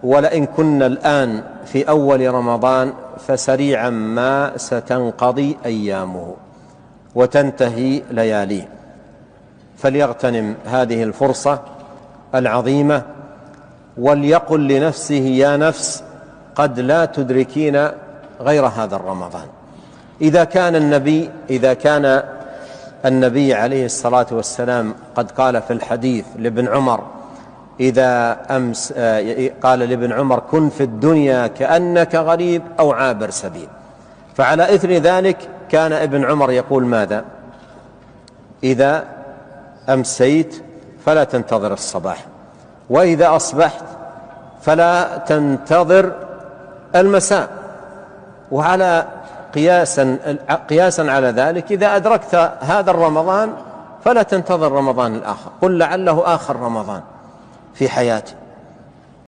ولئن كنا الآن في أول رمضان فسريعا ما ستنقضي أيامه وتنتهي لياليه، فليغتنم هذه الفرصة العظيمة وليقل لنفسه يا نفس قد لا تدركين غير هذا الرمضان. إذا كان النبي عليه الصلاة والسلام قد قال في الحديث لابن عمر قال لابن عمر كن في الدنيا كأنك غريب أو عابر سبيل، فعلى إثر ذلك كان ابن عمر يقول ماذا؟ إذا أمسيت فلا تنتظر الصباح، وإذا أصبحت فلا تنتظر المساء. وعلى قياسا على ذلك إذا أدركت هذا الرمضان فلا تنتظر رمضان الآخر، قل لعله آخر رمضان في حياتي.